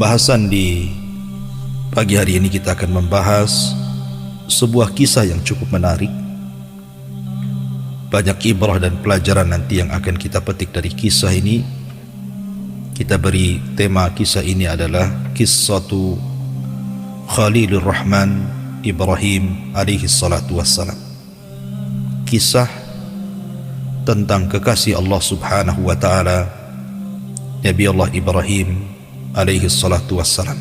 Pembahasan di pagi hari ini kita akan membahas sebuah kisah yang cukup menarik. Banyak ibrah dan pelajaran nanti yang akan kita petik dari kisah ini. Kita beri tema kisah ini adalah Qissatu Khalilur Rahman Ibrahim alaihi salatu wassalam. Kisah tentang kekasih Allah subhanahu wa ta'ala Nabi Allah Ibrahim alaihi salatu wassalam.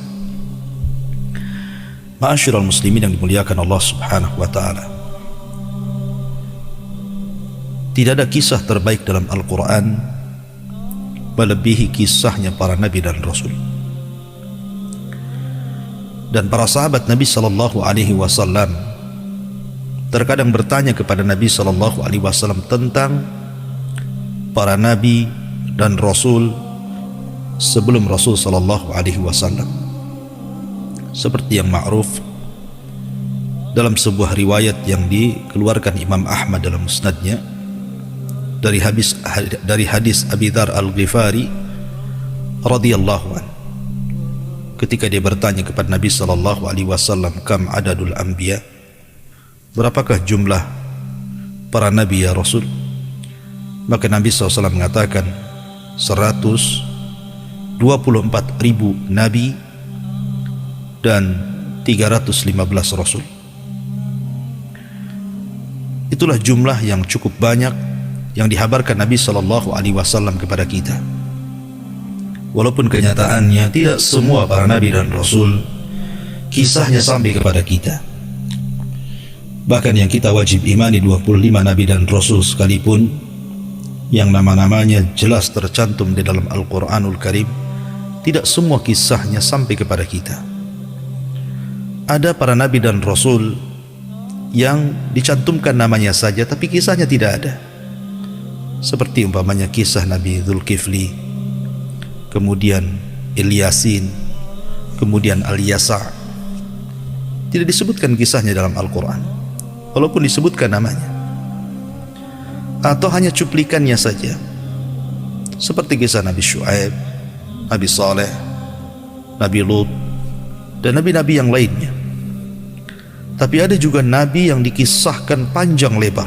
Ma'asyiral muslimin yang dimuliakan Allah subhanahu wa ta'ala, tidak ada kisah terbaik dalam Al-Quran melebihi kisahnya para nabi dan rasul. Dan para sahabat Nabi sallallahu alaihi wasallam terkadang bertanya kepada Nabi sallallahu alaihi wasallam tentang para nabi dan rasul sebelum Rasul sallallahu alaihi wasallam, seperti yang ma'ruf dalam sebuah riwayat yang dikeluarkan Imam Ahmad dalam musnadnya dari hadis Abi Dzar Al-Ghifari radhiyallahu anhu, ketika dia bertanya kepada Nabi sallallahu alaihi wasallam, kam adadul anbiya, berapakah jumlah para nabi ya Rasul? Maka Nabi SAW mengatakan 124.000 nabi dan 315 rasul. Itulah jumlah yang cukup banyak yang dihabarkan Nabi SAW kepada kita. Walaupun kenyataannya tidak semua para nabi dan rasul kisahnya sampai kepada kita. Bahkan yang kita wajib imani 25 nabi dan rasul sekalipun, yang nama-namanya jelas tercantum di dalam Al-Quranul Karim, tidak semua kisahnya sampai kepada kita. Ada para nabi dan rasul yang dicantumkan namanya saja tapi kisahnya tidak ada, seperti umpamanya kisah Nabi Dzulkifli, kemudian Ilyasin, kemudian Al-Yasa'. Tidak disebutkan kisahnya dalam Al-Quran, walaupun disebutkan namanya, atau hanya cuplikannya saja, seperti kisah Nabi Syuaib, Nabi Saleh, Nabi Lut, dan nabi-nabi yang lainnya. Tapi ada juga nabi yang dikisahkan panjang lebar,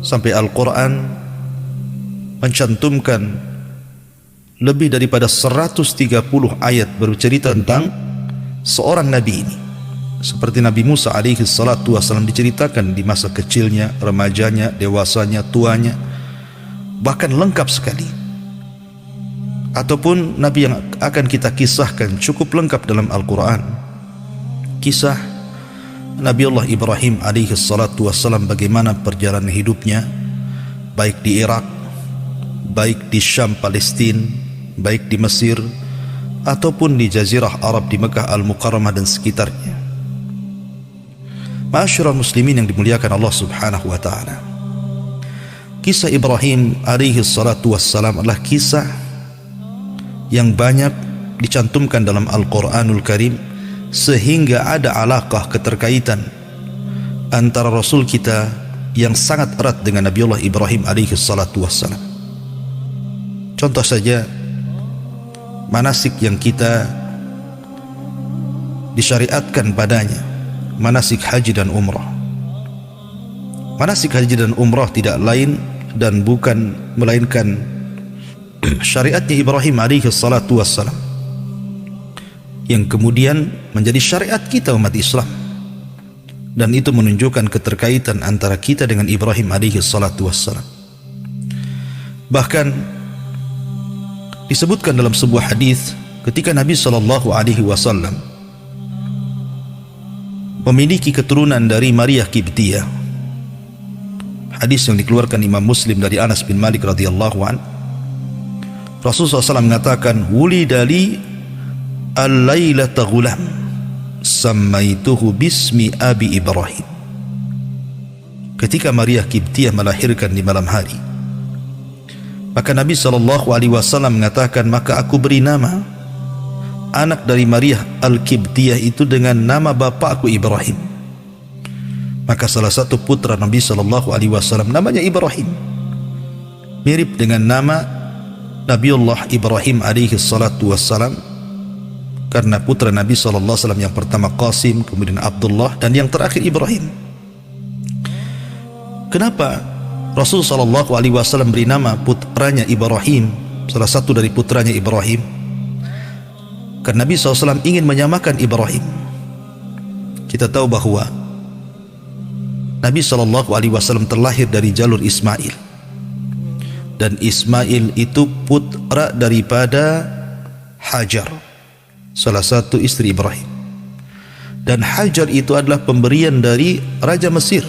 sampai Al-Quran mencantumkan lebih daripada 130 ayat bercerita tentang seorang nabi ini. Seperti Nabi Musa alaihi salatu wassalam diceritakan di masa kecilnya, remajanya, dewasanya, tuanya, bahkan lengkap sekali. Ataupun nabi yang akan kita kisahkan cukup lengkap dalam Al-Quran, kisah Nabi Allah Ibrahim alaihi salatu wassalam, bagaimana perjalanan hidupnya, baik di Irak, baik di Syam Palestina, baik di Mesir, ataupun di Jazirah Arab di Mekah Al-Mukarramah dan sekitarnya. Ma'asyiral muslimin yang dimuliakan Allah subhanahu wa ta'ala, kisah Ibrahim alaihi salatu wassalam adalah kisah yang banyak dicantumkan dalam Al-Quranul Karim, sehingga ada alaqah, keterkaitan antara Rasul kita yang sangat erat dengan Nabi Allah Ibrahim alaihi salatu wassalam. Contoh saja manasik yang kita disyariatkan padanya, manasik haji dan umrah. Manasik haji dan umrah tidak lain dan bukan melainkan syariatnya Ibrahim alaihi salatu wassalam, yang kemudian menjadi syariat kita umat Islam. Dan itu menunjukkan keterkaitan antara kita dengan Ibrahim alaihi salatu wassalam. Bahkan disebutkan dalam sebuah hadis ketika Nabi sallallahu alaihi wasallam memiliki keturunan dari Maria Qibtiyah. Hadis yang dikeluarkan Imam Muslim dari Anas bin Malik radhiyallahu an, Rasulullah SAW mengatakan, wulida li al-lailata ghulam sammaituhu bismi abi Ibrahim. Ketika Maria Qibtiyah melahirkan di malam hari, maka Nabi SAW mengatakan, maka aku beri nama anak dari Maria Al-Qibtiyah itu dengan nama bapakku Ibrahim. Maka salah satu putra Nabi SAW namanya Ibrahim, mirip dengan nama Nabiullah Ibrahim alaihi salatu wassalam karena putra Nabi SAW yang pertama Qasim, kemudian Abdullah, dan yang terakhir Ibrahim. Kenapa Rasul SAW beri nama putranya Ibrahim, salah satu dari putranya Ibrahim? Karena Nabi SAW ingin menyamakan Ibrahim. Kita tahu bahwa Nabi SAW terlahir dari jalur Ismail, dan Ismail itu putra daripada Hajar, salah satu istri Ibrahim. Dan Hajar itu adalah pemberian dari Raja Mesir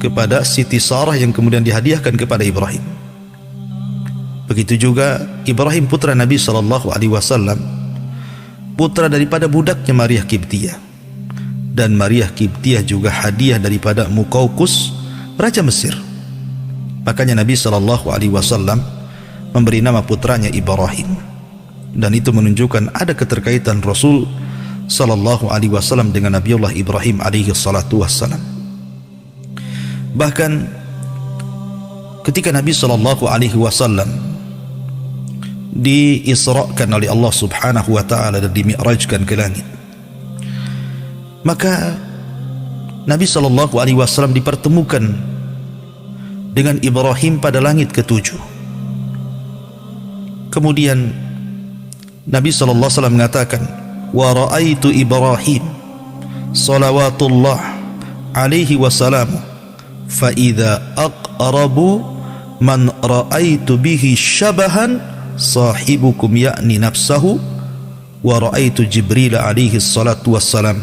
kepada Siti Sarah yang kemudian dihadiahkan kepada Ibrahim. Begitu juga Ibrahim putra Nabi SAW, putra daripada budaknya Maria Kiptiyah, dan Maria Kiptiyah juga hadiah daripada Muqawqis, Raja Mesir. Makanya Nabi SAW memberi nama putranya Ibrahim, dan itu menunjukkan ada keterkaitan Rasul SAW dengan Nabiullah Ibrahim alaihi salatu wassalam. Bahkan ketika Nabi SAW diisrakan oleh Allah Subhanahu wa ta'ala dan dimi'rajkan ke langit, maka Nabi SAW dipertemukan dengan Ibrahim pada langit ketujuh. Kemudian Nabi SAW mengatakan, wa ra'aitu Ibrahim salawatullah alaihi wassalamu fa idza aqrabu man ra'aitu bihi syabahan sahibukum ya'ni nafsahu, wa ra'aitu Jibril alaihi salatu wassalam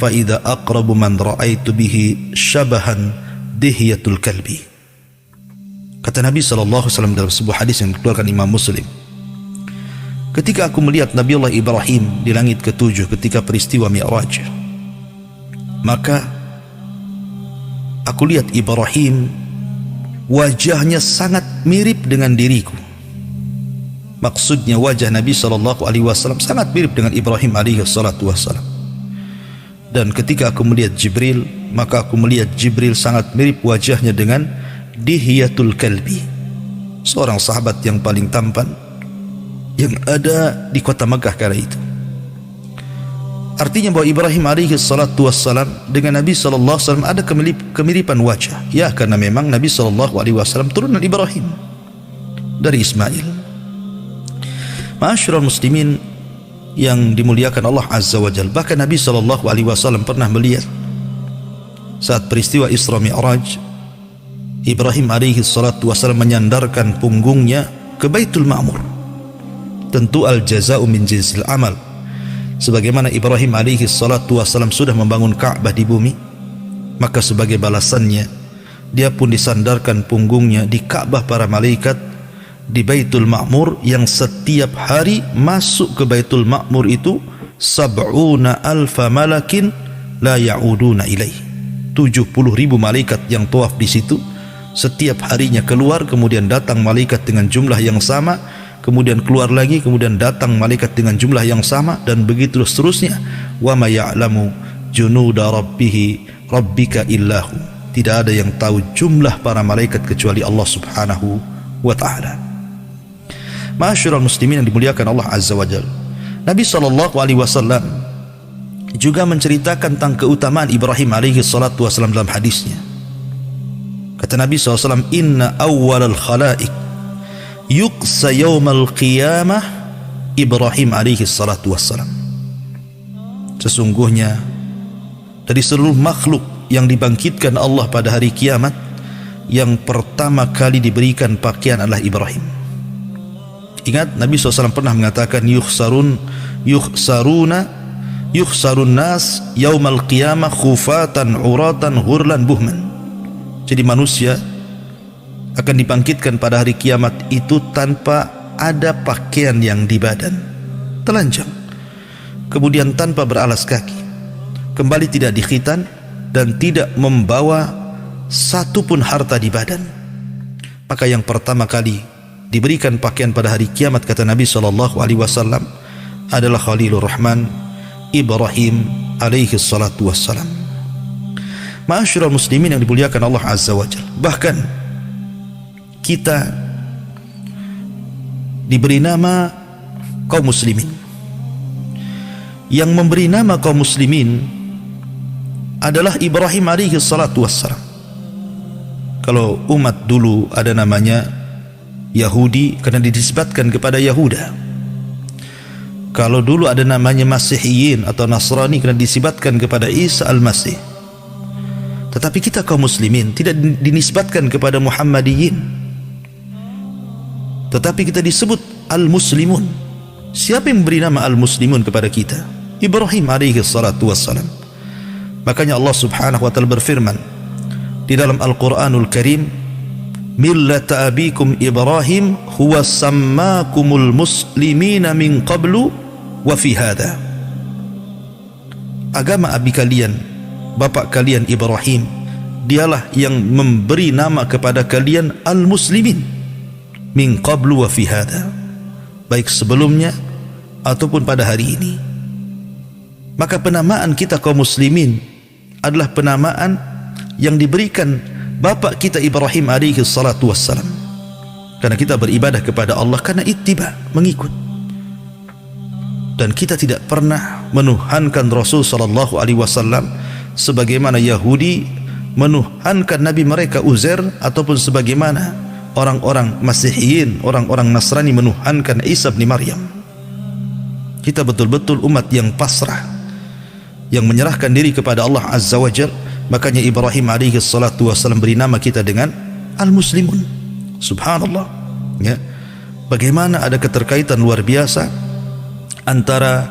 fa idza aqrabu man ra'aitu bihi syabahan dihyatul kalbi. Kata Nabi SAW dalam sebuah hadis yang dikeluarkan Imam Muslim, ketika aku melihat Nabiullah Ibrahim di langit ketujuh ketika peristiwa Mi'raj, maka aku lihat Ibrahim wajahnya sangat mirip dengan diriku. Maksudnya wajah Nabi SAW sangat mirip dengan Ibrahim alaihi salatu wassalam. Dan ketika aku melihat Jibril, maka aku melihat Jibril sangat mirip wajahnya dengan Dihyatul Kalbi, seorang sahabat yang paling tampan yang ada di kota Makkah kala itu. Artinya bahwa Ibrahim alaihi salatu wassalam dengan Nabi SAW ada kemiripan wajah. Ya, karena memang Nabi SAW turunan Ibrahim dari Ismail. Ma'asyiral muslimin yang dimuliakan Allah Azza wa Jalla, bahkan Nabi SAW pernah melihat saat peristiwa Isra Mi'raj, Ibrahim alaihi salatu wassalam menyandarkan punggungnya ke Baitul Ma'mur. Tentu al-jaza'u min jinsil amal. Sebagaimana Ibrahim alaihi salatu wassalam sudah membangun Ka'bah di bumi, maka sebagai balasannya dia pun disandarkan punggungnya di Ka'bah para malaikat di Baitul Ma'mur, yang setiap hari masuk ke Baitul Ma'mur itu 70,000 malakin la ya'uduna ilaih. 70,000 malaikat yang tawaf di situ, setiap harinya keluar, kemudian datang malaikat dengan jumlah yang sama, kemudian keluar lagi, kemudian datang malaikat dengan jumlah yang sama, dan begitu seterusnya. Wa ma ya'lamu junuda rabbika illahu. Tidak ada yang tahu jumlah para malaikat kecuali Allah Subhanahu wa ta'ala. Ma'asyiral muslimin yang dimuliakan Allah Azza wa Jalla, Nabi SAW juga menceritakan tentang keutamaan Ibrahim alaihi salatu wassalam dalam hadisnya. Kata Nabi SAW, inna awwalal khalaik yuqsa yawmal qiyamah Ibrahim alaihi salatu wassalam. Sesungguhnya dari seluruh makhluk yang dibangkitkan Allah pada hari kiamat, yang pertama kali diberikan pakaian adalah Ibrahim. Ingat, Nabi SAW pernah mengatakan, yukhsarun nas yaumal qiyamah khufatan uratan ghurlan buhman. Jadi manusia akan dibangkitkan pada hari kiamat itu tanpa ada pakaian yang di badan, telanjang, kemudian tanpa beralas kaki, kembali tidak dikhitan, dan tidak membawa satupun harta di badan. Maka yang pertama kali diberikan pakaian pada hari kiamat, kata Nabi SAW, adalah Khalilur Rahman Ibrahim alaihi salatu wassalam. Ma'asyiral muslimin yang dimuliakan Allah Azza wa Jalla, bahkan kita diberi nama kaum muslimin. yang memberi nama kaum muslimin adalah Ibrahim alaihi salatu wassalam. Kalau umat dulu ada namanya Yahudi karena dinisbatkan kepada Yahuda. Kalau dulu ada namanya Masihiyin atau Nasrani karena disebutkan kepada Isa al-Masih. Tetapi kita kaum muslimin tidak dinisbatkan kepada Muhammadiyin, tetapi kita disebut al-muslimun. Siapa yang memberi nama al-muslimun kepada kita? Ibrahim alaihi salatu wassalam. Makanya Allah subhanahu wa ta'ala berfirman di dalam Al-Quranul Karim, millata abikum Ibrahim huwa sammakumul muslimina min qablu wa fi hadha. Agama abi kalian, bapak kalian Ibrahim, dialah yang memberi nama kepada kalian al-muslimin min qablu wa fi hadha, baik sebelumnya ataupun pada hari ini. Maka penamaan kita kaum muslimin adalah penamaan yang diberikan bapak kita Ibrahim alaihi salatu wassalam, karena kita beribadah kepada Allah karena ittiba, mengikut. Dan kita tidak pernah menuhankan Rasul sallallahu alaihi wasallam sebagaimana Yahudi menuhankan nabi mereka Uzair, ataupun sebagaimana orang-orang Masihiyin, orang-orang Nasrani menuhankan Isa bin Maryam. Kita betul-betul umat yang pasrah, yang menyerahkan diri kepada Allah Azza wa Jalla. Makanya Ibrahim alaihi salatu wassalam beri nama kita dengan al-muslimun. Subhanallah, ya. Bagaimana ada keterkaitan luar biasa antara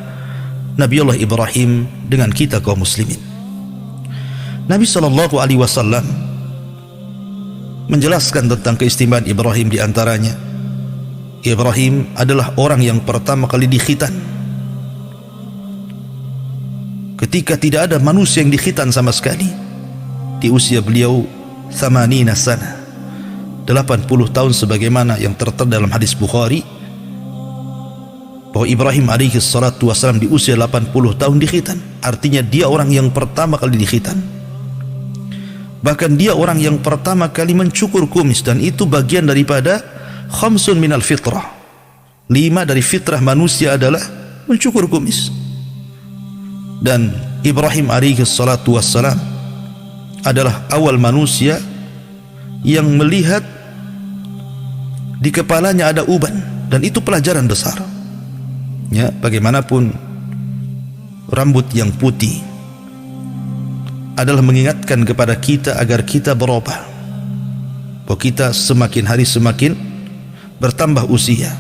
Nabiullah Ibrahim dengan kita kaum muslimin. Nabi sallallahu alaihi wasallam menjelaskan tentang keistimewaan Ibrahim, di antaranya Ibrahim adalah orang yang pertama kali dikhitan, ketika tidak ada manusia yang dikhitan sama sekali. Di usia beliau 80 sana, 80 tahun, sebagaimana yang tertera dalam hadis Bukhari bahwa Ibrahim alaihi salatu wassalam di usia 80 tahun dikhitan. Artinya dia orang yang pertama kali dikhitan. Bahkan dia orang yang pertama kali mencukur kumis, dan itu bagian daripada khamsun minal fitrah. 5 dari fitrah manusia adalah mencukur kumis. Dan Ibrahim alaihi salatu wassalam adalah awal manusia yang melihat di kepalanya ada uban, dan itu pelajaran besar, ya. Bagaimanapun rambut yang putih adalah mengingatkan kepada kita agar kita berubah, bahwa kita semakin hari semakin bertambah usia.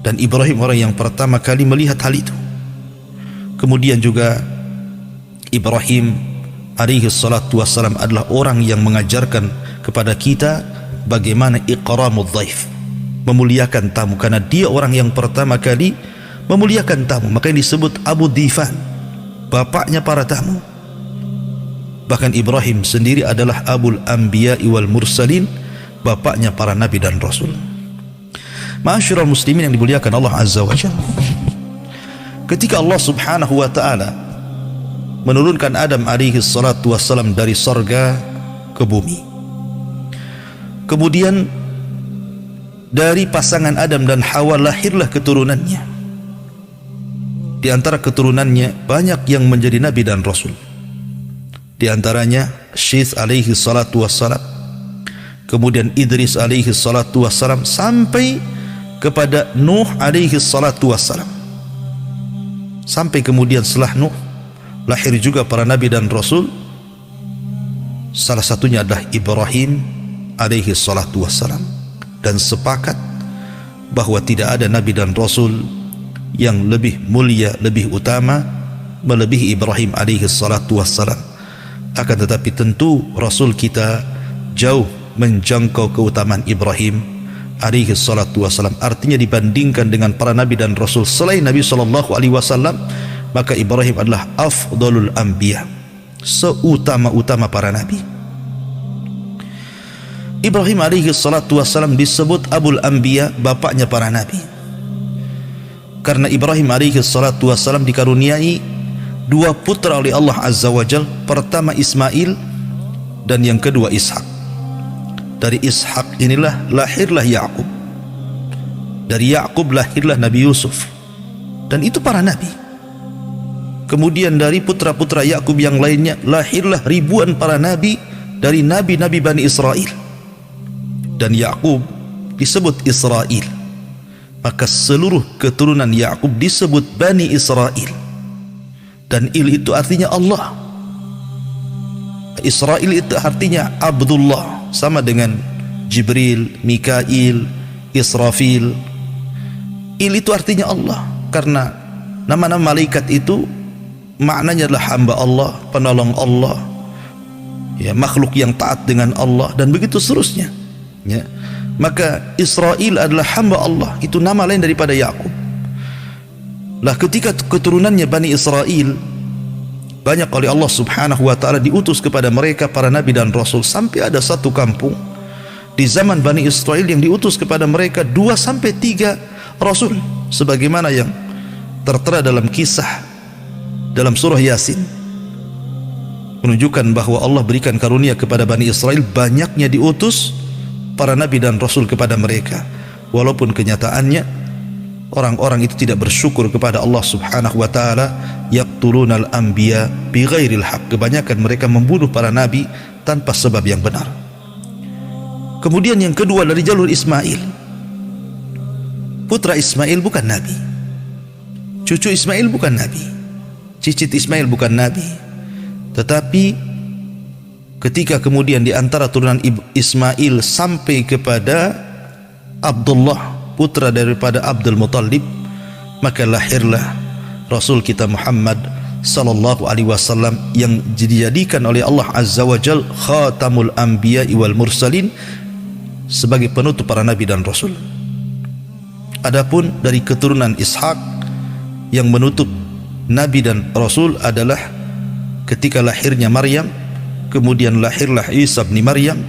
Dan Ibrahim orang yang pertama kali melihat hal itu. Kemudian juga Ibrahim alaihi salatu wassalam adalah orang yang mengajarkan kepada kita bagaimana iqramul dhaif, memuliakan tamu, karena dia orang yang pertama kali memuliakan tamu. Makanya disebut Abu Dhifan, bapaknya para tamu. Bahkan Ibrahim sendiri adalah Abul Anbiya wal Mursalin, bapaknya para nabi dan rasul. Ma'asyiral muslimin yang dimuliakan Allah Azza wa Jalla, ketika Allah subhanahu wa ta'ala menurunkan Adam alaihi salatu wassalam dari sorga ke bumi, kemudian dari pasangan Adam dan Hawa lahirlah keturunannya. Di antara keturunannya banyak yang menjadi nabi dan rasul. Di antaranya Syith alaihi salatu wassalam, kemudian Idris alaihi salatu wassalam, sampai kepada Nuh alaihi salatu wassalam. Sampai kemudian setelah Nuh lahir juga para nabi dan rasul. Salah satunya adalah Ibrahim alaihi salatu wassalam. Dan sepakat bahwa tidak ada nabi dan rasul yang lebih mulia, lebih utama melebihi Ibrahim alaihi salatu wassalam. Akan tetapi tentu rasul kita jauh menjangkau keutamaan Ibrahim alaihi salatu wassalam. Artinya dibandingkan dengan para nabi dan rasul selain Nabi sallallahu alaihi wasallam, maka Ibrahim adalah afdalul anbiya, seutama-utama para nabi. Ibrahim alaihi salatu wassalam disebut Abul Anbiya, bapaknya para nabi, karena Ibrahim alaihi salatu wassalam dikaruniai 2 putra oleh Allah Azza wa Jal. Pertama Ismail dan yang kedua Ishak. Dari Ishak inilah lahirlah Ya'qub, dari Ya'qub lahirlah Nabi Yusuf, dan itu para nabi. Kemudian dari putra-putra Yakub yang lainnya lahirlah ribuan para nabi dari nabi-nabi Bani Israel. Dan Yakub disebut Israel, maka seluruh keturunan Yakub disebut Bani Israel. Dan il itu artinya Allah. Israel itu artinya Abdullah, sama dengan Jibril, Mikail, Israfil. Il itu artinya Allah, karena nama-nama malaikat itu maknanya adalah hamba Allah, penolong Allah, ya, makhluk yang taat dengan Allah, dan begitu seterusnya, ya. Maka Israel adalah hamba Allah, itu nama lain daripada Yakub. Lah ketika keturunannya Bani Israel banyak oleh Allah Subhanahu wa ta'ala diutus kepada mereka para nabi dan rasul, sampai ada satu kampung di zaman Bani Israel yang diutus kepada mereka 2 sampai 3 rasul, sebagaimana yang tertera dalam kisah dalam surah Yasin, menunjukkan bahwa Allah berikan karunia kepada Bani Israel, banyaknya diutus para nabi dan rasul kepada mereka, walaupun kenyataannya orang-orang itu tidak bersyukur kepada Allah Subhanahu wa ta'ala. Yaqtulunal anbiya bighairil haq, kebanyakan mereka membunuh para nabi tanpa sebab yang benar. Kemudian yang kedua dari jalur Ismail, putra Ismail bukan nabi, cucu Ismail bukan nabi, cicit Ismail bukan nabi, tetapi ketika kemudian di antara turunan Ismail sampai kepada Abdullah, putra daripada Abdul Muttalib, maka lahirlah Rasul kita Muhammad sallallahu alaihi wasallam yang dijadikan oleh Allah Azza wa Jal khatamul anbiya wal mursalin, sebagai penutup para nabi dan rasul. Adapun dari keturunan Ishak yang menutup nabi dan rasul adalah ketika lahirnya Maryam, kemudian lahirlah Isa bin Maryam,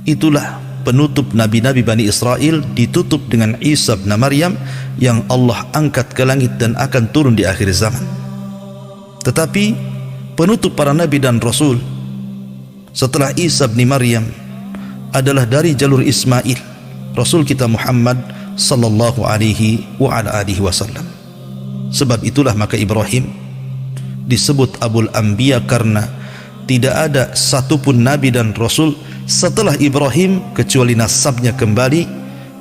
itulah penutup nabi-nabi Bani Israel, ditutup dengan Isa bin Maryam yang Allah angkat ke langit dan akan turun di akhir zaman. Tetapi penutup para nabi dan rasul setelah Isa bin Maryam adalah dari jalur Ismail, Rasul kita Muhammad sallallahu alaihi wa ala alihi wasallam. Sebab itulah maka Ibrahim disebut Abul Anbiya, karena tidak ada satupun nabi dan rasul setelah Ibrahim kecuali nasabnya kembali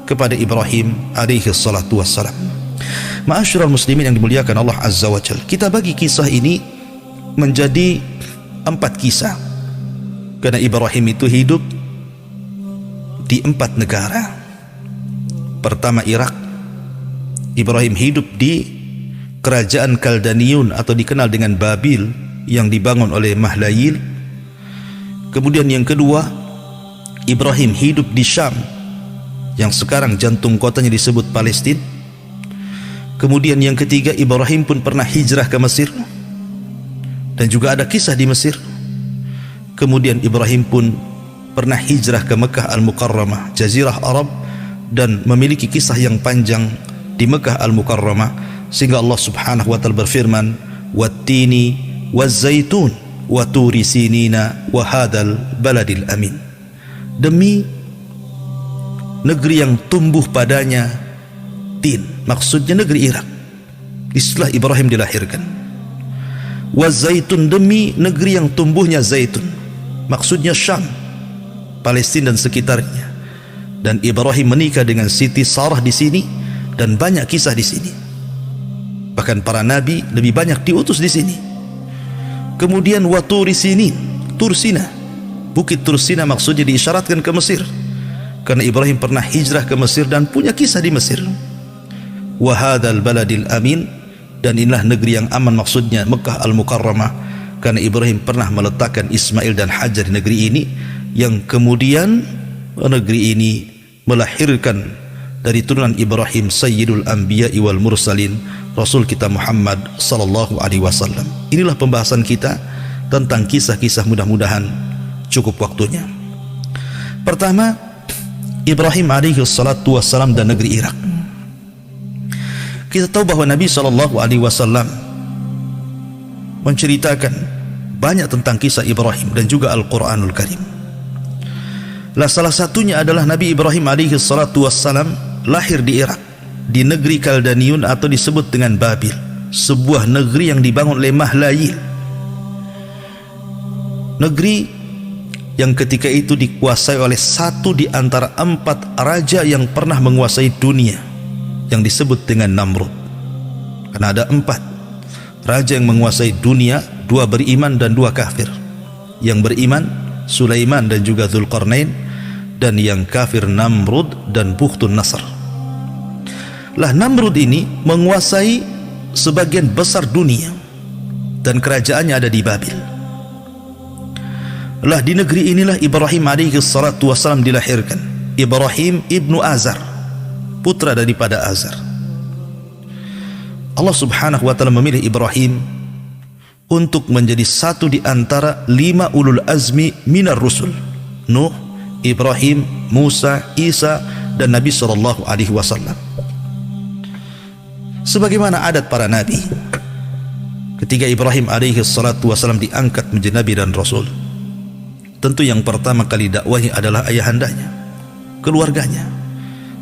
kepada Ibrahim alaihi salatu wassalam. Ma'asyiral muslimin yang dimuliakan Allah Azza wa Jalla, kita bagi kisah ini menjadi 4 kisah, karena Ibrahim itu hidup di 4 negara. Pertama Irak, Ibrahim hidup di kerajaan Kaldaniun atau dikenal dengan Babil yang dibangun oleh Mahlayil. Kemudian yang kedua, Ibrahim hidup di Syam yang sekarang jantung kotanya disebut Palestina. Kemudian yang ketiga, Ibrahim pun pernah hijrah ke Mesir dan juga ada kisah di Mesir. Kemudian Ibrahim pun pernah hijrah ke Mekah Al-Mukarramah, Jazirah Arab, dan memiliki kisah yang panjang di Mekah Al-Mukarramah, sehingga Allah Subhanahu wa ta'ala berfirman, wattini wazzaitun wa turi sinina wa hadal baladil amin, demi negeri yang tumbuh padanya tin, maksudnya negeri Irak, istilah Ibrahim dilahirkan. Wazaitun, demi negeri yang tumbuhnya zaitun, maksudnya Syam, Palestina dan sekitarnya. Dan Ibrahim menikah dengan Siti Sarah di sini, dan banyak kisah di sini. Bahkan para nabi lebih banyak diutus di sini. Kemudian waturi sinin, Tursina, bukit Tursina maksudnya diisyaratkan ke Mesir, karena Ibrahim pernah hijrah ke Mesir dan punya kisah di Mesir. Wahadal baladil amin, dan inilah negeri yang aman, maksudnya Mekah Al-Mukarramah, karena Ibrahim pernah meletakkan Ismail dan Hajar di negeri ini, yang kemudian negeri ini melahirkan dari turunan Ibrahim Sayyidul Anbiya wal Mursalin, Rasul kita Muhammad sallallahu alaihi wasallam. Inilah pembahasan kita tentang kisah-kisah, mudah-mudahan cukup waktunya. Pertama, Ibrahim alaihi salatu wassalam dan negeri Irak. Kita tahu bahwa Nabi sallallahu alaihi wasallam menceritakan banyak tentang kisah Ibrahim dan juga Al-Quranul Karim. Lah salah satunya adalah Nabi Ibrahim alaihi salatu wassalam lahir di Irak, di negeri Kaldaniun atau disebut dengan Babil. sebuah negeri yang dibangun oleh Mahlayil, negeri yang ketika itu dikuasai oleh satu di antara 4 raja yang pernah menguasai dunia, yang disebut dengan Namrud. Karena ada 4 raja yang menguasai dunia, 2 beriman dan 2 kafir. Yang beriman Sulaiman dan juga Dzulqarnain, dan yang kafir Namrud dan Bukhtun Nasr. Lah, Namrud ini menguasai sebagian besar dunia dan kerajaannya ada di Babil. Lah, di negeri inilah Ibrahim alaihi salatu wassalam dilahirkan. Ibrahim ibnu Azar, putra daripada Azar. Allah subhanahu wa ta'ala memilih Ibrahim untuk menjadi satu di antara 5 ulul azmi minar rusul: Nuh, Ibrahim, Musa, Isa, dan Nabi sallallahu alaihi wasallam. Sebagaimana adat para nabi, ketika Ibrahim alaihi salatu wasallam diangkat menjadi nabi dan rasul, tentu yang pertama kali dakwahi adalah ayahandanya, keluarganya.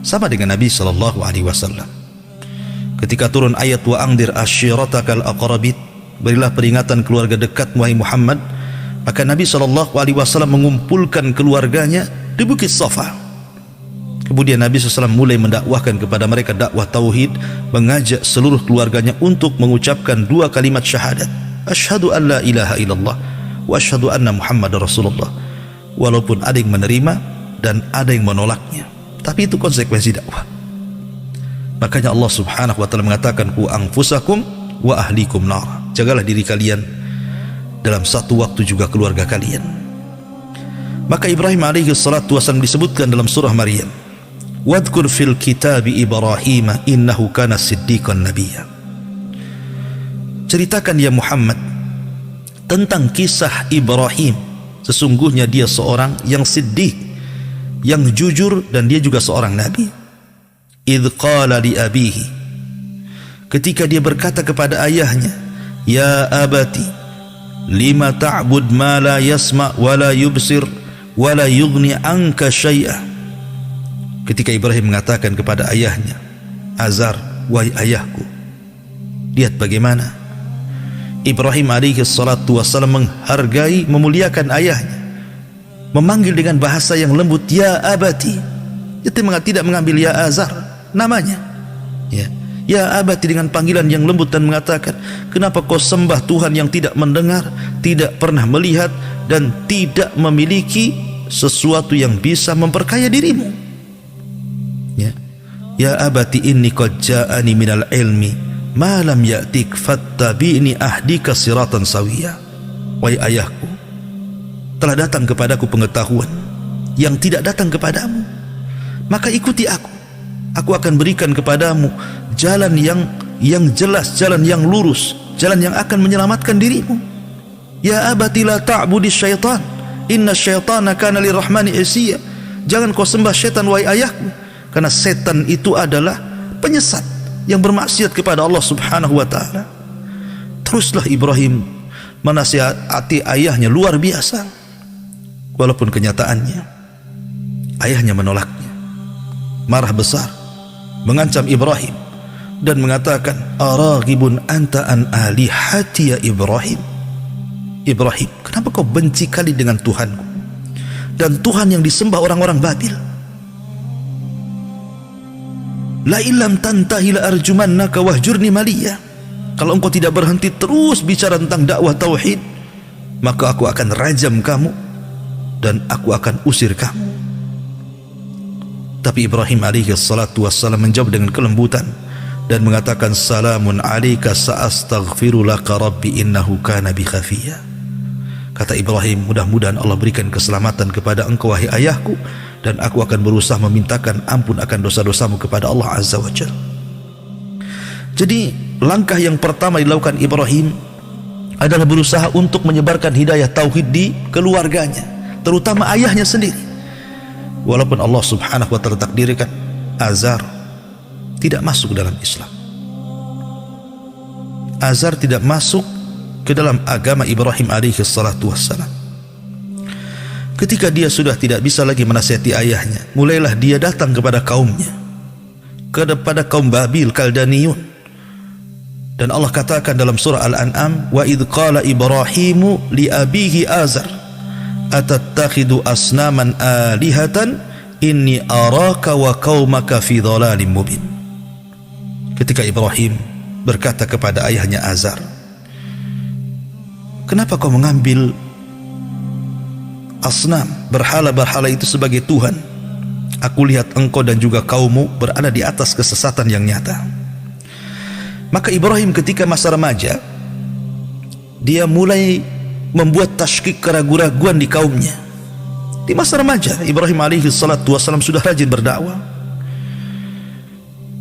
Sama dengan Nabi sallallahu alaihi wasallam. Ketika turun ayat wa anzir ashiratakal aqrabin, berilah peringatan keluarga dekat wahai Muhammad, maka Nabi SAW mengumpulkan keluarganya di Bukit Safa. Kemudian Nabi SAW mulai mendakwahkan kepada mereka dakwah tauhid, mengajak seluruh keluarganya untuk mengucapkan 2 kalimat syahadat, asyhadu an la ilaha illallah wa asyhadu anna Muhammad Rasulullah. Walaupun ada yang menerima dan ada yang menolaknya, tapi itu konsekuensi dakwah. Makanya Allah Subhanahu wa ta'ala mengatakan qu anfusakum wa ahlikum nar, jagalah diri kalian, dalam satu waktu juga keluarga kalian. Maka Ibrahim alaihi salatu wasallam disebutkan dalam surah Maryam, wadhkur fil kitabi Ibrahim innahu kana siddiqan nabiyya. Ceritakan ya Muhammad tentang kisah Ibrahim, sesungguhnya dia seorang yang siddiq, yang jujur, dan dia juga seorang nabi. Idh qala li abihi, ketika dia berkata kepada ayahnya, ya abati lima ta'bud ma la yasma wa la yubsir wa la yughni anka syai'a. Ketika Ibrahim mengatakan kepada ayahnya, Azar, wahai ayahku. Lihat bagaimana Ibrahim alaihi salatu wassalam menghargai, memuliakan ayahnya, memanggil dengan bahasa yang lembut, ya abati. Dia tidak mengambil ya Azar namanya, ya abati dengan panggilan yang lembut, dan mengatakan, kenapa kau sembah Tuhan yang tidak mendengar, tidak pernah melihat, dan tidak memiliki sesuatu yang bisa memperkaya dirimu? Ya abati inni qad ja'ani minal ilmi ma lam ya'tik fattabi'ni ahdika siratan sawiyya. Wahai ayahku, telah datang kepadaku pengetahuan yang tidak datang kepadamu, maka ikuti aku. Aku akan berikan kepadamu jalan yang jelas, jalan yang lurus, jalan yang akan menyelamatkan dirimu. Ya abati la ta'budi syaitan inna syaitana kana lirrahmani isya. Jangan kau sembah syaitan wahai ayahku, karena setan itu adalah penyesat yang bermaksiat kepada Allah Subhanahu wa ta'ala. Teruslah Ibrahim menasihati ayahnya luar biasa, walaupun kenyataannya ayahnya menolaknya, marah besar, mengancam Ibrahim dan mengatakan, araghibun anta an alihati ya Ibrahim. Ibrahim, kenapa kau benci kali dengan Tuhanku dan Tuhan yang disembah orang-orang Babil? La illam tantahi la arjumannaka wahjurni maliyah. Kalau engkau tidak berhenti terus bicara tentang dakwah tauhid, maka aku akan rajam kamu dan aku akan usir kamu. Tapi Ibrahim alaihi salatu wassalam menjawab dengan kelembutan dan mengatakan, salamun alaika sa'astaghfiru laka rabbi innahu kana bi khafiyya. Kata Ibrahim, mudah-mudahan Allah berikan keselamatan kepada engkau wahai ayahku, dan aku akan berusaha memintakan ampun akan dosa-dosamu kepada Allah Azza wa Jalla. Jadi langkah yang pertama dilakukan Ibrahim adalah berusaha untuk menyebarkan hidayah tauhid di keluarganya, terutama ayahnya sendiri. Walaupun Allah Subhanahu wa ta'ala takdirkan Azar tidak masuk dalam Islam, Azar tidak masuk ke dalam agama Ibrahim alaihi salatu wassalam. Ketika dia sudah tidak bisa lagi menasihati ayahnya, mulailah dia datang kepada kaumnya, kepada kaum Babil, Kaldaniun, Dan Allah katakan dalam surah Al-An'am, wa idh qala Ibrahimu li abihi Azar atattakhidu asnaman alihatan inni araka wa qaumaka fi dhalalim mubin. Ketika Ibrahim berkata kepada ayahnya Azar, kenapa kau mengambil asnam, berhala-berhala itu sebagai Tuhan? Aku lihat engkau dan juga kaummu berada di atas kesesatan yang nyata. Maka Ibrahim ketika masa remaja, dia mulai membuat tasykik, keraguan-raguan di kaumnya. Di masa remaja Ibrahim alaihi salatu wassalam sudah rajin berdakwah.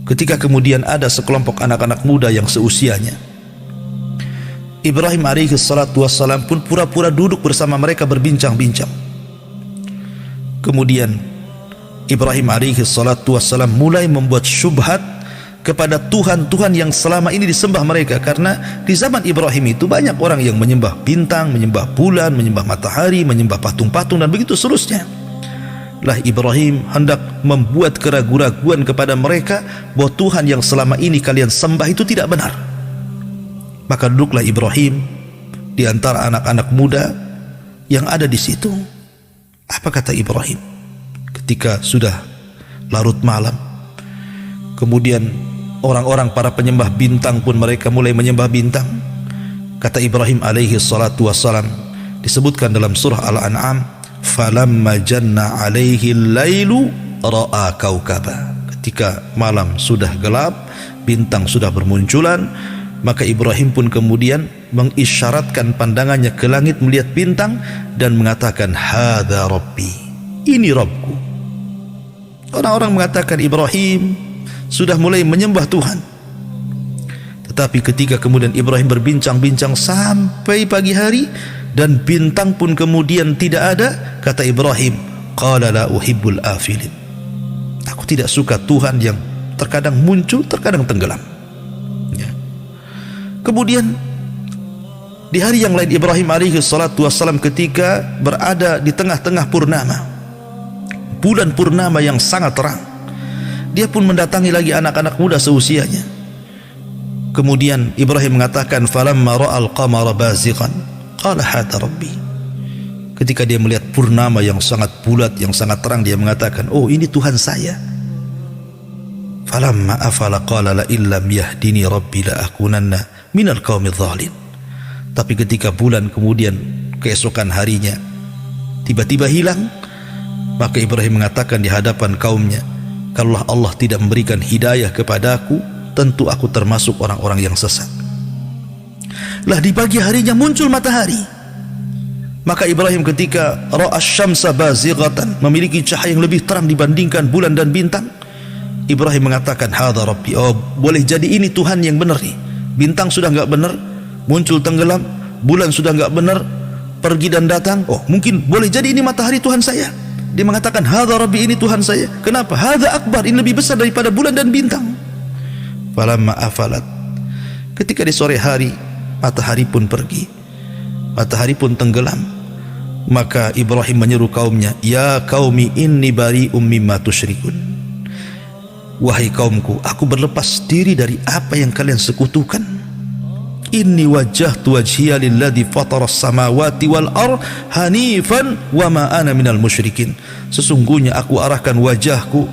Ketika kemudian ada sekelompok anak-anak muda yang seusianya, Ibrahim alaihi salatu wassalam pun pura-pura duduk bersama mereka berbincang-bincang. Kemudian Ibrahim alaihi salatu wassalam mulai membuat syubhat kepada Tuhan-Tuhan yang selama ini disembah mereka. Karena di zaman Ibrahim itu banyak orang yang menyembah bintang, menyembah bulan, menyembah matahari, menyembah patung-patung dan begitu seterusnya. Lah Ibrahim hendak membuat keraguan-raguan kepada mereka bahwa Tuhan yang selama ini kalian sembah itu tidak benar. Maka duduklah Ibrahim di antara anak-anak muda yang ada di situ. Apa kata Ibrahim ketika sudah larut malam? Kemudian orang-orang para penyembah bintang pun mereka mulai menyembah bintang. Kata Ibrahim alaihi salatu wassalam, disebutkan dalam surah Al-An'am, falamma janna alaihi lailu ra'a kaukaba. Ketika malam sudah gelap, bintang sudah bermunculan, maka Ibrahim pun kemudian mengisyaratkan pandangannya ke langit melihat bintang dan mengatakan, hadza rabbi, ini Rabbku. Orang-orang mengatakan Ibrahim sudah mulai menyembah Tuhan. Tetapi ketika kemudian Ibrahim berbincang-bincang sampai pagi hari dan bintang pun kemudian tidak ada, kata Ibrahim, qala la uhibbul afilin, aku tidak suka Tuhan yang terkadang muncul, terkadang tenggelam. Ya. Kemudian di hari yang lain Ibrahim alaihi salatu wassalam ketika berada di tengah-tengah purnama, bulan purnama yang sangat terang, dia pun mendatangi lagi anak-anak muda seusianya. Kemudian Ibrahim mengatakan, falamma ra'al qamara bazighan qala hadza rabbi. Ketika dia melihat purnama yang sangat bulat, yang sangat terang, dia mengatakan, oh ini Tuhan saya. Falamma afala qala la illam yahdini rabbi la akunanna minal qaumidh dhalin. Tapi ketika bulan kemudian keesokan harinya tiba-tiba hilang, maka Ibrahim mengatakan di hadapan kaumnya, kalau Allah tidak memberikan hidayah kepadaku, tentu aku termasuk orang-orang yang sesat. Lah di pagi harinya muncul matahari. Maka Ibrahim ketika ra'a syamsa bazighatan, memiliki cahaya yang lebih terang dibandingkan bulan dan bintang, Ibrahim mengatakan, hadza rabbi, oh boleh jadi ini Tuhan yang benar nih. Bintang sudah enggak benar, muncul tenggelam, bulan sudah enggak benar, pergi dan datang, oh mungkin boleh jadi ini matahari Tuhan saya. Dia mengatakan, hadza rabbi, ini Tuhan saya. Kenapa? Hadza akbar, ini lebih besar daripada bulan dan bintang. Falamma afalat, ketika di sore hari matahari pun pergi, matahari pun tenggelam, maka Ibrahim menyeru kaumnya, ya qaumi inni bari'um mimma tusyrikun. Wahai kaumku, aku berlepas diri dari apa yang kalian sekutukan. Inni wajjahtu wajhiya lilladzi fataras samawati wal ardh hanifan wa ma ana minal musyrikin. Sesungguhnya aku arahkan wajahku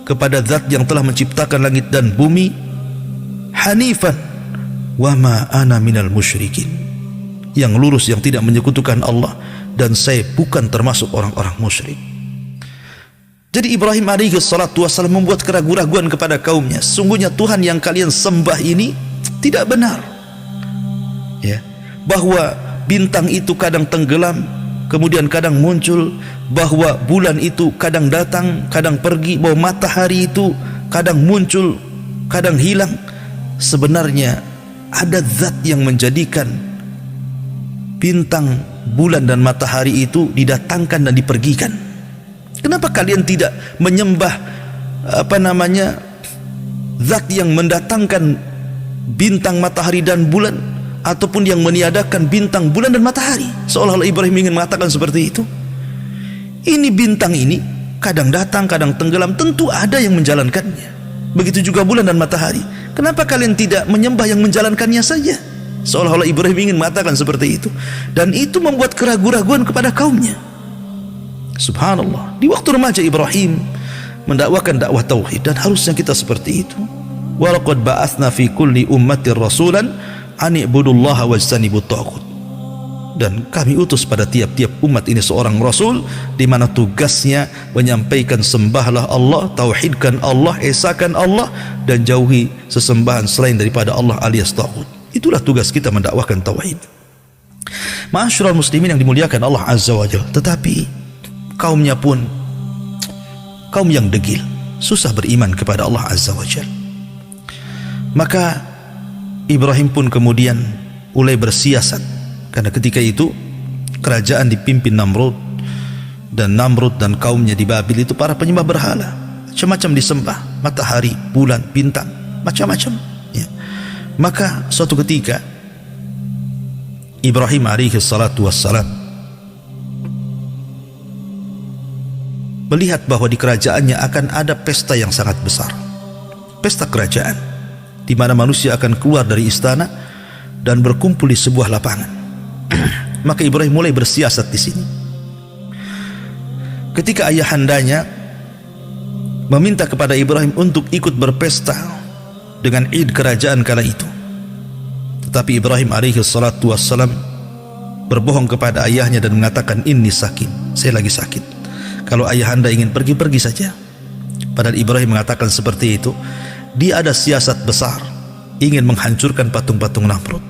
kepada zat yang telah menciptakan langit dan bumi, hanifan wa ma ana minal musyrikin, yang lurus, yang tidak menyekutukan Allah, dan saya bukan termasuk orang-orang musyrik. Jadi Ibrahim alaihi salatu wassalam membuat keraguan-raguan kepada kaumnya. Sesungguhnya Tuhan yang kalian sembah ini tidak benar. Ya, bahwa bintang itu kadang tenggelam, kemudian kadang muncul, bahwa bulan itu kadang datang, kadang pergi, bahwa matahari itu kadang muncul, kadang hilang. Sebenarnya ada zat yang menjadikan bintang, bulan dan matahari itu didatangkan dan dipergikan. Kenapa kalian tidak menyembah zat yang mendatangkan bintang, matahari dan bulan, ataupun yang meniadakan bintang, bulan dan matahari? Seolah-olah Ibrahim ingin mengatakan seperti itu. Ini bintang ini kadang datang, kadang tenggelam, tentu ada yang menjalankannya. Begitu juga bulan dan matahari. Kenapa kalian tidak menyembah yang menjalankannya saja? Seolah-olah Ibrahim ingin mengatakan seperti itu, dan itu membuat keraguan-raguan kepada kaumnya. Subhanallah, di waktu remaja Ibrahim mendakwakan dakwah tauhid, dan harusnya kita seperti itu. Wa laqad ba'atsna fi kulli ummatin rasulan an i'budullaha wajtanibut taghut. Dan kami utus pada tiap-tiap umat ini seorang rasul, di mana tugasnya menyampaikan sembahlah Allah, tauhidkan Allah, esakan Allah, dan jauhi sesembahan selain daripada Allah alias taghut. Itulah tugas kita mendakwahkan tauhid. Ma'asyiral muslimin yang dimuliakan Allah Azza wa Jalla. Tetapi kaumnya pun kaum yang degil, susah beriman kepada Allah Azza wa Jalla. Maka Ibrahim pun kemudian mulai bersiasat, karena ketika itu kerajaan dipimpin Namrud, dan Namrud dan kaumnya di Babil itu para penyembah berhala, macam-macam disembah, matahari, bulan, bintang, macam-macam ya. Maka suatu ketika Ibrahim alaihi salatu wassalam melihat bahwa di kerajaannya akan ada pesta yang sangat besar, pesta kerajaan, di mana manusia akan keluar dari istana dan berkumpul di sebuah lapangan. Maka Ibrahim mulai bersiasat di sini. Ketika ayahandanya meminta kepada Ibrahim untuk ikut berpesta dengan Id kerajaan kala itu, tetapi Ibrahim alaihi salatu wassalam berbohong kepada ayahnya dan mengatakan, inni sakit, saya lagi sakit, kalau ayahanda ingin pergi-pergi saja. Padahal Ibrahim mengatakan seperti itu, dia ada siasat besar, ingin menghancurkan patung-patung Namrud.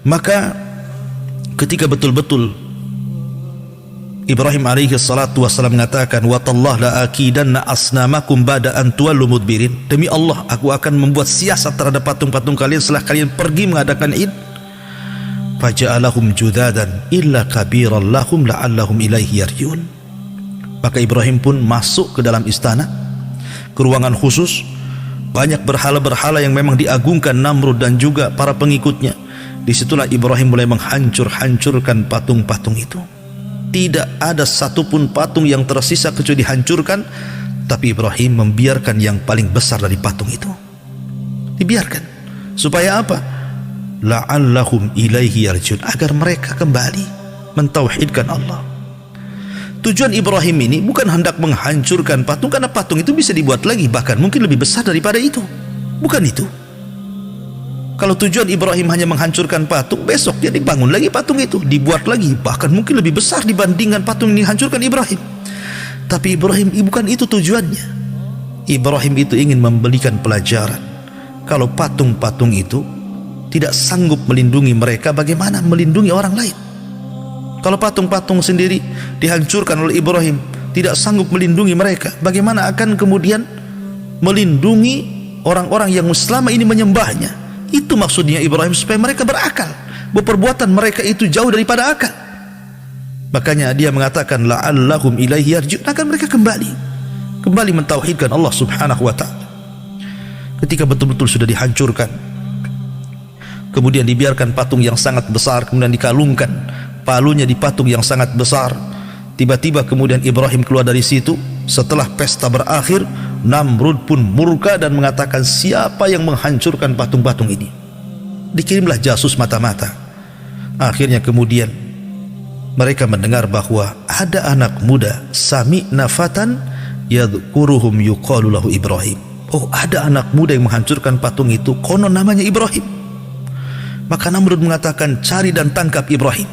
Maka ketika betul-betul Ibrahim alaihi salatu wassalam mengatakan, wa tallah la akidanna asnamakum ba'da an tuwallu mudbirin, demi Allah aku akan membuat siasat terhadap patung-patung kalian setelah kalian pergi mengadakan Id. Faja'alahum judadan illa kabiran lahum la'allahum ilaihi yarji'un. Maka Ibrahim pun masuk ke dalam istana, ke ruangan khusus. Banyak berhala-berhala yang memang diagungkan Namrud dan juga para pengikutnya. Disitulah Ibrahim mulai menghancurkan patung-patung itu. Tidak ada satupun patung yang tersisa kecuali dihancurkan. Tapi Ibrahim membiarkan yang paling besar dari patung itu, dibiarkan. Supaya apa? La'allahum ilaihi yarji'un, agar mereka kembali mentauhidkan Allah. Tujuan Ibrahim ini bukan hendak menghancurkan patung, karena patung itu bisa dibuat lagi, bahkan mungkin lebih besar daripada itu. Bukan itu. Kalau tujuan Ibrahim hanya menghancurkan patung, besok dia dibangun lagi patung itu, dibuat lagi, bahkan mungkin lebih besar dibandingkan patung yang dihancurkan Ibrahim. Tapi Ibrahim bukan itu tujuannya. Ibrahim itu ingin memberikan pelajaran, kalau patung-patung itu tidak sanggup melindungi mereka, bagaimana melindungi orang lain? Kalau patung-patung sendiri dihancurkan oleh Ibrahim, tidak sanggup melindungi mereka, bagaimana akan kemudian melindungi orang-orang yang selama ini menyembahnya? Itu maksudnya Ibrahim, supaya mereka berakal, bahwa perbuatan mereka itu jauh daripada akal. Makanya dia mengatakan la'allahum ilaihi yarji'un, akan mereka kembali mentauhidkan Allah subhanahu wa ta'ala. Ketika betul-betul sudah dihancurkan, kemudian dibiarkan patung yang sangat besar, kemudian dikalungkan palunya di patung yang sangat besar. Tiba-tiba kemudian Ibrahim keluar dari situ. Setelah pesta berakhir, Namrud pun murka dan mengatakan, siapa yang menghancurkan patung-patung ini? Dikirimlah jasus mata-mata. Akhirnya kemudian mereka mendengar bahwa ada anak muda, sami'na fatan yadhkuruhum yuqalu lahu Ibrahim. Oh, ada anak muda yang menghancurkan patung itu, konon namanya Ibrahim. Maka Namrud mengatakan, cari dan tangkap Ibrahim.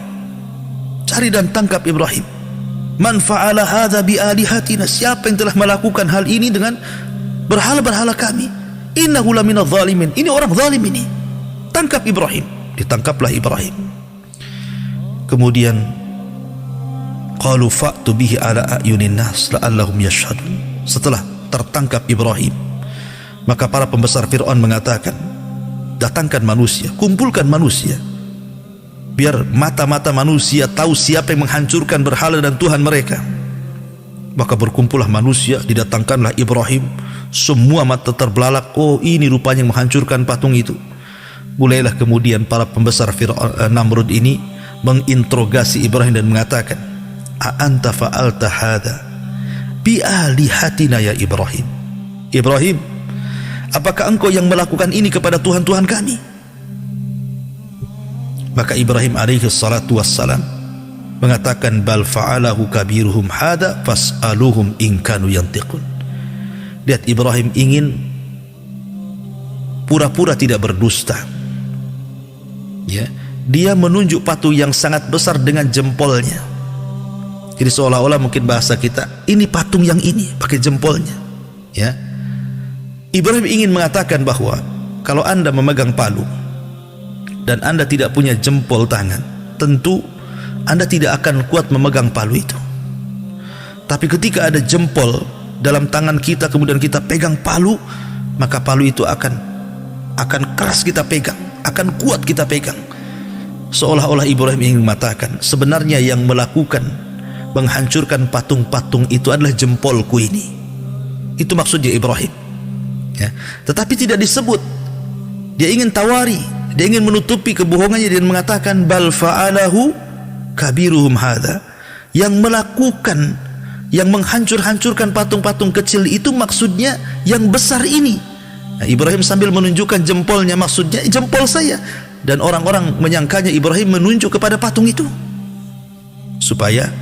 Cari dan tangkap Ibrahim. Man fa'ala hadza bi alihatina, siapa yang telah melakukan hal ini dengan berhala-berhala kami? Innahu laminadh zalimin, ini orang zalim ini. Tangkap Ibrahim. Ditangkaplah Ibrahim. Kemudian qalu fa'tu bihi ala a'yunin nas la'allahum yashhadun. Setelah tertangkap Ibrahim, maka para pembesar Fir'aun mengatakan, datangkan manusia, kumpulkan manusia, biar mata-mata manusia tahu siapa yang menghancurkan berhala dan Tuhan mereka. Maka berkumpullah manusia, didatangkanlah Ibrahim, semua mata terbelalak, oh ini rupanya yang menghancurkan patung itu. Mulailah kemudian para pembesar Fir'aun, Namrud ini menginterogasi Ibrahim dan mengatakan, a anta fa'alta hadza bi alihatina ya Ibrahim. Ibrahim, Apakah engkau yang melakukan ini kepada Tuhan-Tuhan kami? Maka Ibrahim alaihi salatu wassalam mengatakan, bal fa'alahu kabiruhum hada fas'aluhum in kanu yantiqun. Lihat, Ibrahim ingin pura-pura tidak berdusta. Ya, dia menunjuk patung yang sangat besar dengan jempolnya. Jadi seolah-olah mungkin bahasa kita, ini patung yang ini pakai jempolnya. Ya, Ibrahim ingin mengatakan bahwa kalau Anda memegang palu dan Anda tidak punya jempol tangan, tentu Anda tidak akan kuat memegang palu itu. Tapi ketika ada jempol dalam tangan kita, kemudian kita pegang palu, maka palu itu akan keras kita pegang, akan kuat kita pegang. Seolah-olah Ibrahim ingin mengatakan, sebenarnya yang melakukan menghancurkan patung-patung itu adalah jempolku ini. Itu maksudnya Ibrahim. Ya. Tetapi tidak disebut. Dia ingin tawari, dia ingin menutupi kebohongannya dan mengatakan, bal fa'alahu kabiruhum hadha. Yang melakukan, yang menghancur-hancurkan patung-patung kecil itu maksudnya yang besar ini. Nah, Ibrahim sambil menunjukkan jempolnya, maksudnya jempol saya. Dan orang-orang menyangkanya Ibrahim menunjuk kepada patung itu, supaya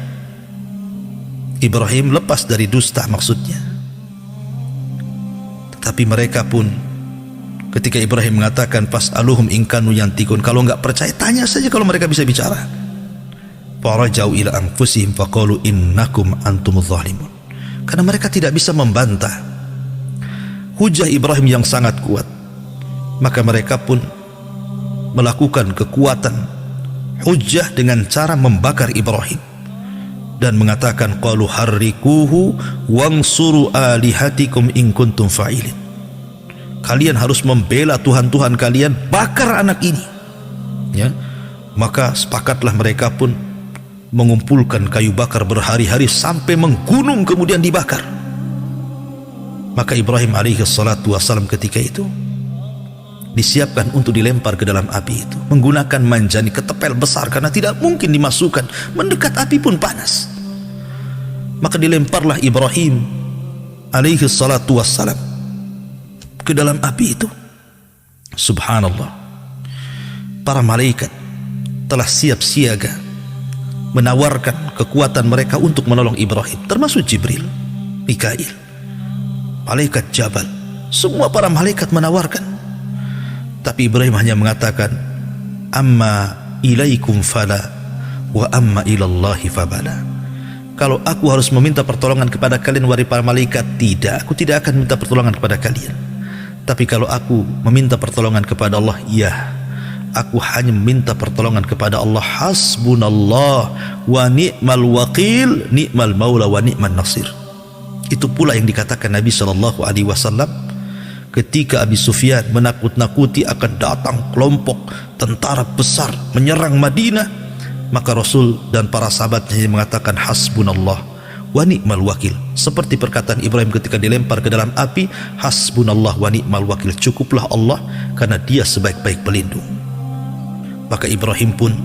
Ibrahim lepas dari dusta maksudnya. Tetapi mereka pun, ketika Ibrahim mengatakan fas'aluhum in kanu yantiqun, kalau enggak percaya tanya saja kalau mereka bisa bicara. Farajau ila anfusihim faqalu innakum antumuz zalimun. Karena mereka tidak bisa membantah hujah Ibrahim yang sangat kuat, maka mereka pun melakukan kekuatan hujah dengan cara membakar Ibrahim dan mengatakan, qalu harrikuhu wansuru alihatikum in kuntum fa'ilin. Kalian harus membela Tuhan-Tuhan kalian, bakar anak ini. Ya, maka sepakatlah mereka pun mengumpulkan kayu bakar berhari-hari sampai menggunung kemudian dibakar. Maka Ibrahim alaihi salatu wassalam ketika itu disiapkan untuk dilempar ke dalam api itu menggunakan manjani ketepel besar, karena tidak mungkin dimasukkan, mendekat api pun panas. Maka dilemparlah Ibrahim alaihi salatu wassalam ke dalam api itu. Subhanallah, para malaikat telah siap siaga menawarkan kekuatan mereka untuk menolong Ibrahim, termasuk Jibril, Mikail, malaikat Jabal, semua para malaikat menawarkan. Tapi Ibrahim hanya mengatakan, amma ilaikum fala wa amma ilallahi fabala. Kalau aku harus meminta pertolongan kepada kalian wahai para malaikat, tidak, aku tidak akan minta pertolongan kepada kalian. Tapi kalau aku meminta pertolongan kepada Allah, ya, aku hanya meminta pertolongan kepada Allah. Hasbunallah wa ni'mal wakil, ni'mal maula wa ni'man nasir. Itu pula yang dikatakan Nabi SAW ketika Abi Sufyan menakut-nakuti akan datang kelompok tentara besar menyerang Madinah, maka Rasul dan para sahabatnya mengatakan hasbunallah wa ni'mal wakil, seperti perkataan Ibrahim ketika dilempar ke dalam api, hasbunallah wa ni'mal wakil, cukuplah Allah karena dia sebaik-baik pelindung. Maka Ibrahim pun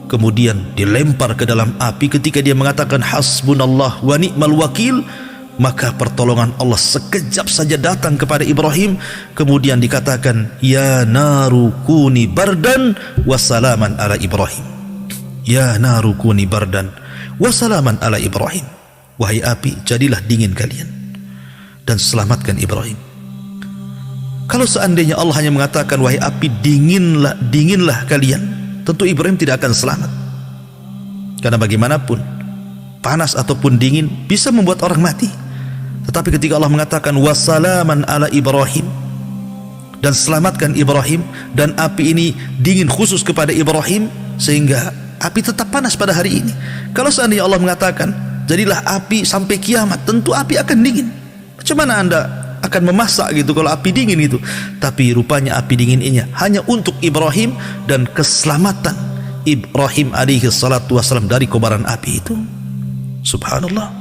kemudian dilempar ke dalam api. Ketika dia mengatakan hasbunallah wa ni'mal wakil, maka pertolongan Allah sekejap saja datang kepada Ibrahim. Kemudian dikatakan, ya naru kuni bardan wassalaman ala Ibrahim. Ya naru kuni bardan wassalaman ala Ibrahim. Wahai api, jadilah dingin kalian dan selamatkan Ibrahim. Kalau seandainya Allah hanya mengatakan wahai api dinginlah, dinginlah kalian, tentu Ibrahim tidak akan selamat. Karena bagaimanapun panas ataupun dingin bisa membuat orang mati. Tetapi ketika Allah mengatakan wassalaman ala Ibrahim, dan selamatkan Ibrahim, dan api ini dingin khusus kepada Ibrahim sehingga api tetap panas pada hari ini. Kalau seandainya Allah mengatakan jadilah api sampai kiamat, tentu api akan dingin. Bagaimana Anda akan memasak gitu kalau api dingin itu? Tapi rupanya api dingin ini hanya untuk Ibrahim dan keselamatan Ibrahim alaihi salatu wassalam dari kobaran api itu. Subhanallah,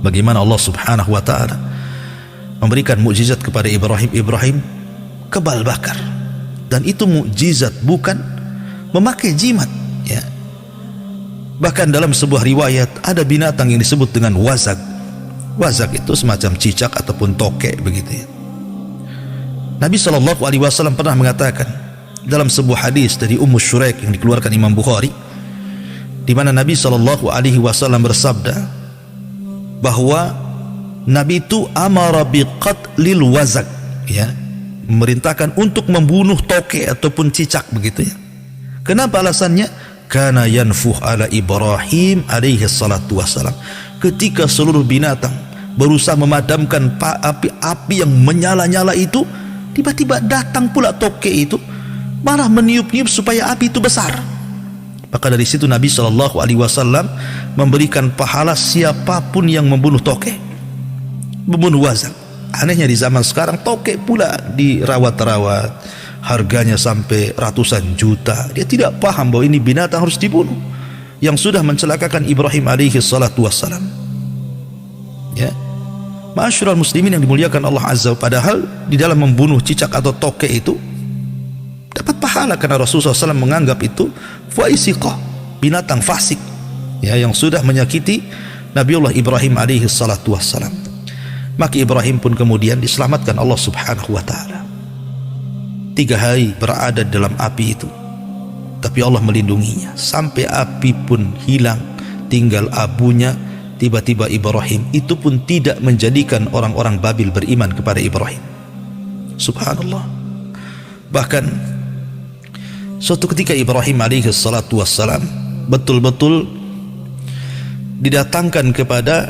bagaimana Allah subhanahu wa ta'ala memberikan mukjizat kepada Ibrahim. Ibrahim kebal bakar, dan itu mukjizat, bukan memakai jimat, ya. Bahkan dalam sebuah riwayat ada binatang yang disebut dengan wazak. Wazak itu semacam cicak ataupun tokek begitu, ya. Nabi SAW pernah mengatakan dalam sebuah hadis dari Ummu Syuraik yang dikeluarkan Imam Bukhari, di mana Nabi SAW bersabda bahwa Nabi itu amara biqatlil wazak, ya, memerintahkan untuk membunuh toke ataupun cicak begitu ya. Kenapa alasannya? Kana yanfuh ala Ibrahim alaihi salatu wassalam. Ketika seluruh binatang berusaha memadamkan api yang menyala-nyala itu, tiba-tiba datang pula toke itu malah meniup-niup supaya api itu besar. Maka dari situ Nabi SAW memberikan pahala siapapun yang membunuh toke, membunuh wazak. Anehnya di zaman sekarang toke pula dirawat-rawat, harganya sampai ratusan juta. Dia tidak paham bahwa ini binatang harus dibunuh, yang sudah mencelakakan Ibrahim alaihi salatu wassalam. Ya, ma'asyiral muslimin yang dimuliakan Allah Azza, padahal di dalam membunuh cicak atau toke itu dapat pahala, karena Rasulullah SAW menganggap itu faisiqah, binatang fasik, ya, yang sudah menyakiti Nabiullah Ibrahim alaihi salatu wassalam. Maka Ibrahim pun kemudian diselamatkan Allah Subhanahu wa ta'ala. 3 hari berada dalam api itu, tapi Allah melindunginya sampai api pun hilang, tinggal abunya. Tiba-tiba Ibrahim itu pun tidak menjadikan orang-orang Babil beriman kepada Ibrahim. Subhanallah. Bahkan suatu ketika Ibrahim alaihi salatu wassalam betul-betul didatangkan kepada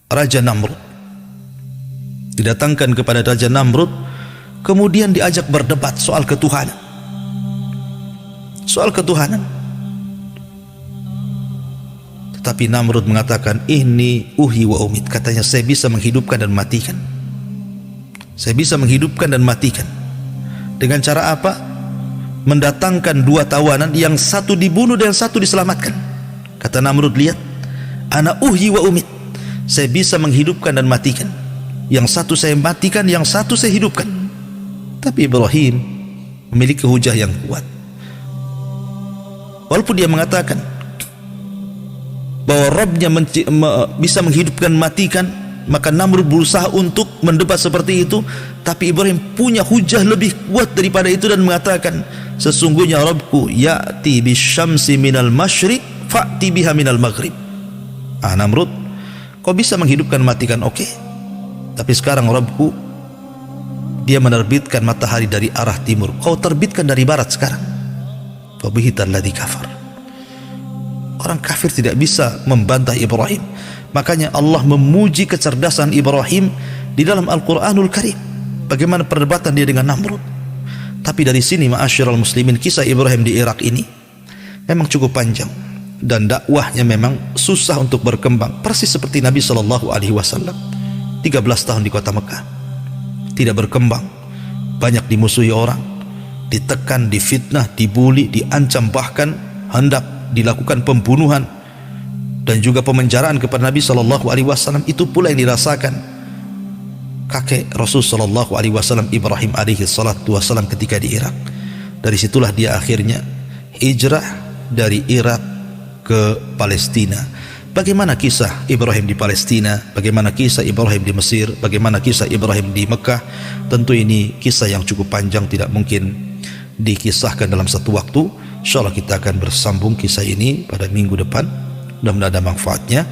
Raja Namrud, kemudian diajak berdebat soal ketuhanan. Tetapi Namrud mengatakan, ini uhi wa umit. Katanya, saya bisa menghidupkan dan matikan. Dengan cara apa? Mendatangkan 2 tawanan, yang satu dibunuh dan yang satu diselamatkan. Kata Namrud, lihat, ana uhi wa umit, saya bisa menghidupkan dan matikan. Yang satu saya matikan, yang satu saya hidupkan. Tapi Ibrahim memiliki hujah yang kuat. Walaupun dia mengatakan bahwa Rabbnya bisa menghidupkan, matikan, maka Namrud berusaha untuk mendebat seperti itu. Tapi Ibrahim punya hujah lebih kuat daripada itu dan mengatakan, sesungguhnya Rabbku ya'ti bisyamsi minal masyriq fa'ti biha minal maghrib. Namrud, kau bisa menghidupkan, matikan, oke. Tapi sekarang Rabbku, dia menerbitkan matahari dari arah timur, kau terbitkan dari barat sekarang. Fabihital ladzi kafar. Orang kafir tidak bisa membantah Ibrahim. Makanya Allah memuji kecerdasan Ibrahim di dalam Al-Quranul Karim. Bagaimana perdebatan dia dengan Namrud. Tapi dari sini ma'asyiral muslimin, kisah Ibrahim di Irak ini memang cukup panjang, dan dakwahnya memang susah untuk berkembang. Persis seperti Nabi SAW 13 tahun di kota Mekah, tidak berkembang, banyak dimusuhi orang, ditekan, difitnah, dibuli, diancam, bahkan hendak dilakukan pembunuhan dan juga pemenjaraan kepada Nabi SAW. Itu pula yang dirasakan kakek Rasul SAW, Ibrahim alaihi salatu wassalam, ketika di Irak. Dari situlah dia akhirnya hijrah dari Irak ke Palestina. Bagaimana kisah Ibrahim di Palestina, bagaimana kisah Ibrahim di Mesir, bagaimana kisah Ibrahim di Mekah, tentu ini kisah yang cukup panjang, tidak mungkin dikisahkan dalam satu waktu. InsyaAllah kita akan bersambung kisah ini pada minggu depan. Mudah-mudahan ada manfaatnya.